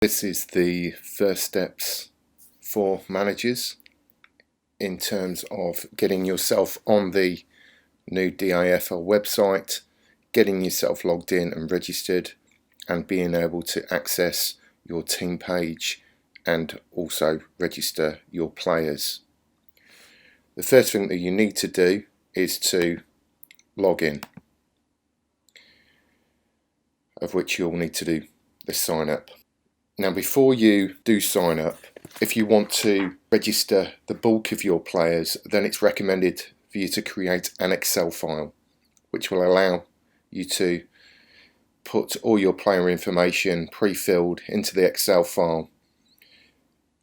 This is the first steps for managers in terms of getting yourself on the new DAFL website, getting yourself logged in and registered, and being able to access your team page and also register your players. The first thing that you need to do is to log in, of which you'll need to do the sign up. Now, before you do sign up, if you want to register the bulk of your players, then it's recommended for you to create an Excel file, which will allow you to put all your player information pre-filled into the Excel file,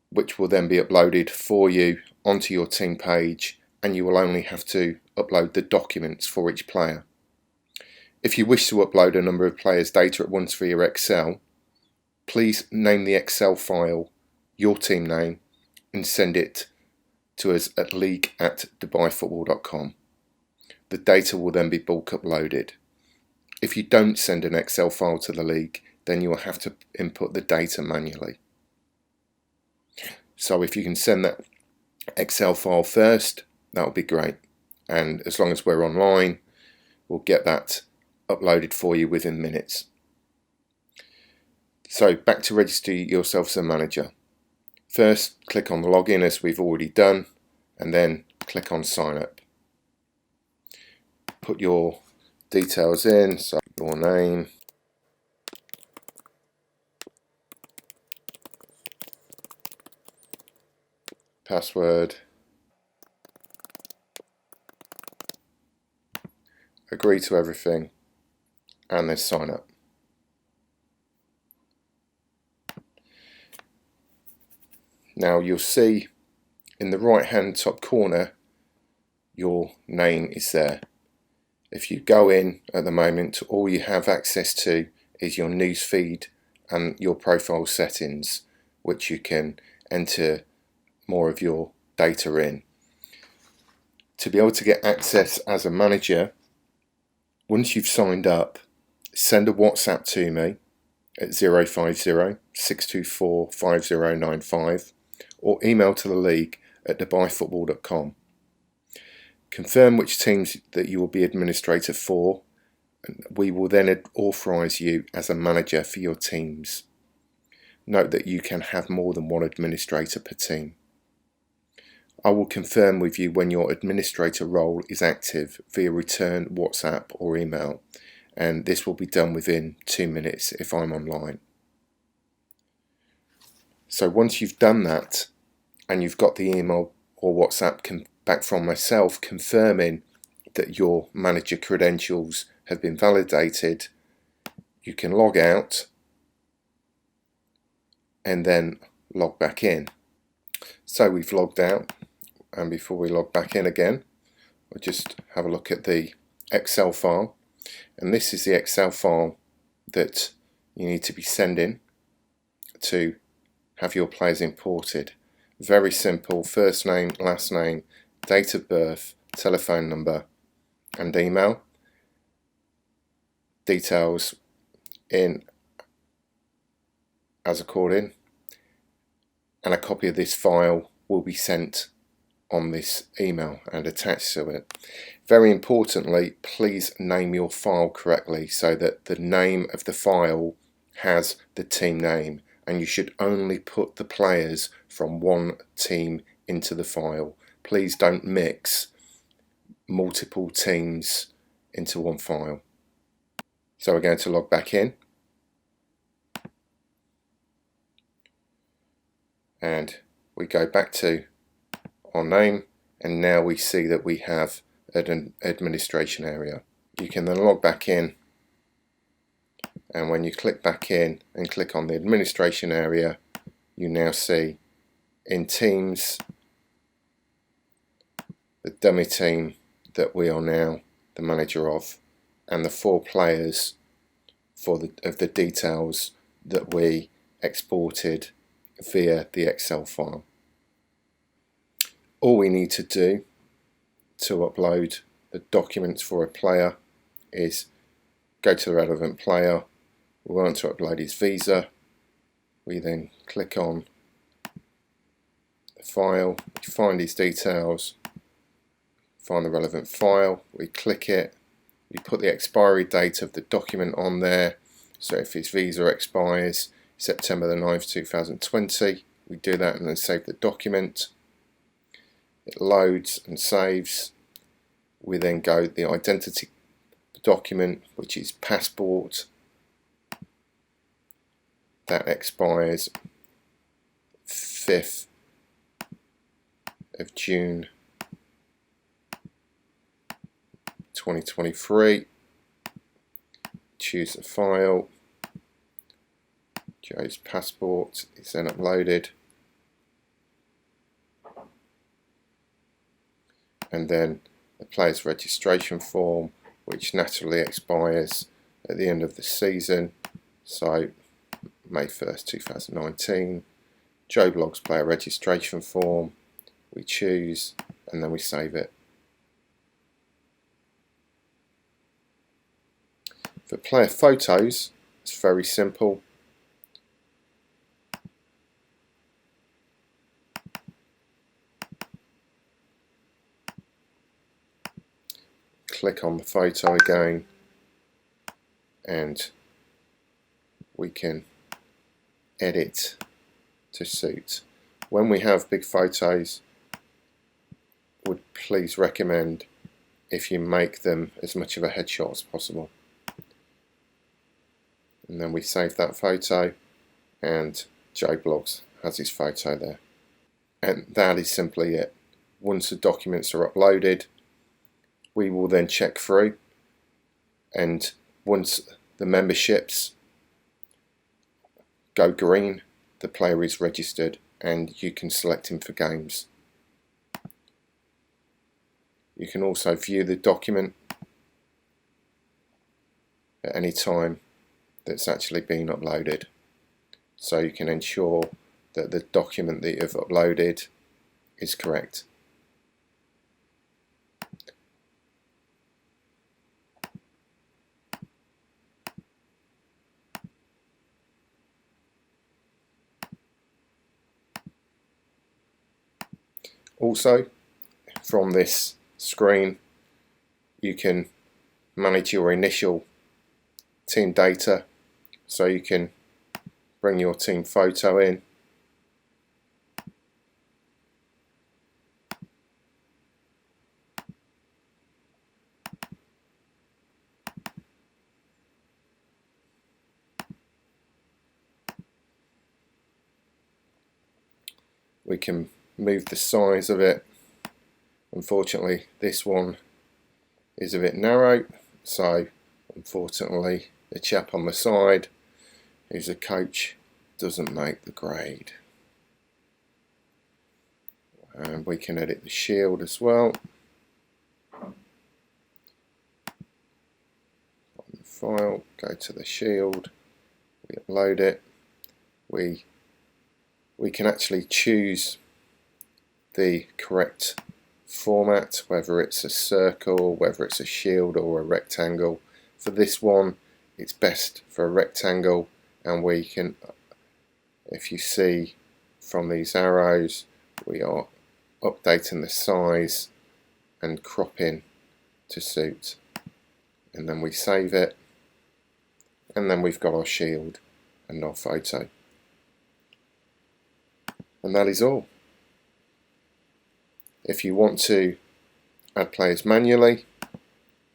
which will then be uploaded for you onto your team page, and you will only have to upload the documents for each player. If you wish to upload a number of players' data at once for your Excel, please name the Excel file your team name and send it to us at league@dubaifootball.com. The data will then be bulk uploaded. If you don't send an Excel file to the league, then you will have to input the data manually. So if you can send that Excel file first, that would be great. And as long as we're online, we'll get that uploaded for you within minutes. So back to register yourself as a manager. First, click on login as we've already done, and then click on sign up. Put your details in, so your name, password, agree to everything, and then sign up. Now you'll see in the right hand top corner your name is there. If you go in at the moment, all you have access to is your news feed and your profile settings, which you can enter more of your data in. To be able to get access as a manager, once you've signed up, send a WhatsApp to me at 050-624-5095 or email to the league at dubaifootball.com. Confirm which teams that you will be administrator for, and we will then authorise you as a manager for your teams. Note that you can have more than one administrator per team. I will confirm with you when your administrator role is active via return WhatsApp or email, and this will be done within 2 minutes if I'm online. So once you've done that and you've got the email or WhatsApp back from myself confirming that your manager credentials have been validated, you can log out and then log back in. So we've logged out, and before we log back in again, we'll just have a look at the Excel file, and this is the Excel file that you need to be sending to have your players imported. Very simple: first name, last name, date of birth, telephone number and email. Details in as according, and a copy of this file will be sent on this email and attached to it. Very importantly, please name your file correctly so that the name of the file has the team name, and you should only put the players from one team into the file. Please don't mix multiple teams into one file. So we're going to log back in, and we go back to our name, and now we see that we have an administration area. You can then log back in, and when you click back in and click on the administration area, you now see in teams the dummy team that we are now the manager of, and the 4 players of the details that we exported via the Excel file. All we need to do to upload the documents for a player is go to the relevant player. We want to upload his visa, We then click on the file, we find his details, find the relevant file, we click it, we put the expiry date of the document on there. So if his visa expires September the 9th 2020, we do that and then save the document. It loads and saves. We then go the identity document, which is passport. That expires 5th of June 2023. Choose a file. Joe's passport is then uploaded, and then the player's registration form, which naturally expires at the end of the season, so May 1st 2019. Joe Blogs player registration form, we choose and then we save it. For player photos, it's very simple. Click on the photo again and we can edit to suit. When we have big photos, would please recommend if you make them as much of a headshot as possible. And then we save that photo and Joe Blogs has his photo there. And that is simply it. Once the documents are uploaded, we will then check through, and once the memberships go green, the player is registered and you can select him for games. You can also view the document at any time that's actually been uploaded, so you can ensure that the document that you've uploaded is correct. Also, from this screen, you can manage your initial team data, so you can bring your team photo in, we can move the size of it. Unfortunately, this one is a bit narrow, so unfortunately the chap on the side who's a coach doesn't make the grade. And we can edit the shield as well. On the file, go to the shield, we upload it. We can actually choose the correct format, whether it's a circle, whether it's a shield or a rectangle. For this one, it's best for a rectangle, and we can, if you see from these arrows, we are updating the size and cropping to suit, and then we save it, and then we've got our shield and our photo, and that is all. If you want to add players manually,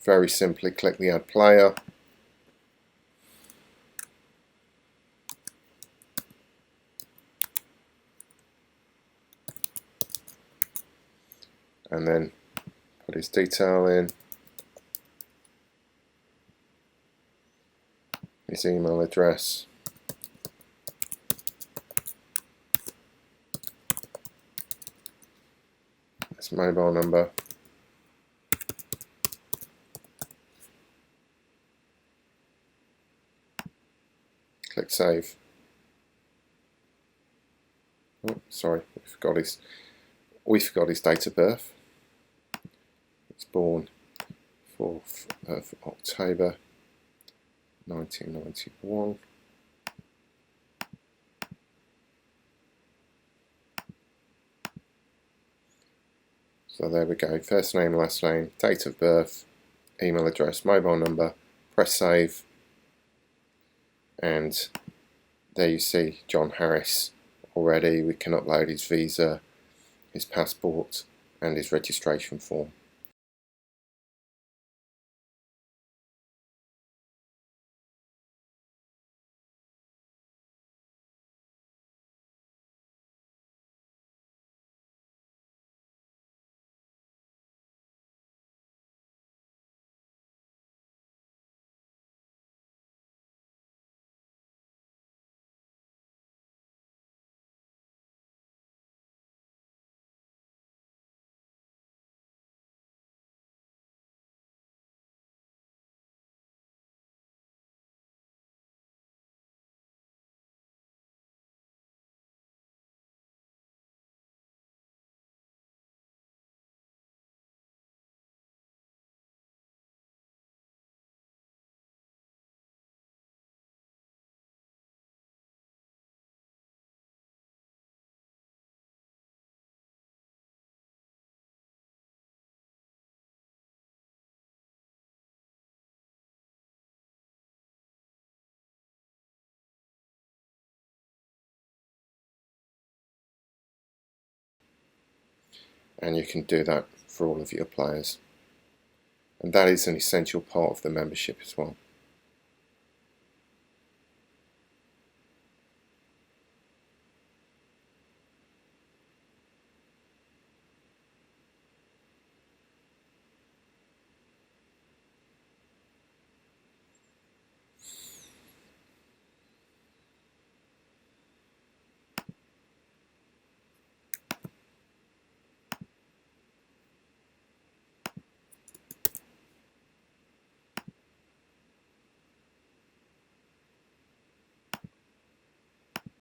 very simply click the add player, and then put his detail in, his email address, his mobile number, click save. Oh, sorry, we forgot his date of birth. He's born 4th of October 1991. So there we go, first name, last name, date of birth, email address, mobile number, press save, and there you see John Harris already. We can upload his visa, his passport and his registration form. And you can do that for all of your players. And that is an essential part of the membership as well.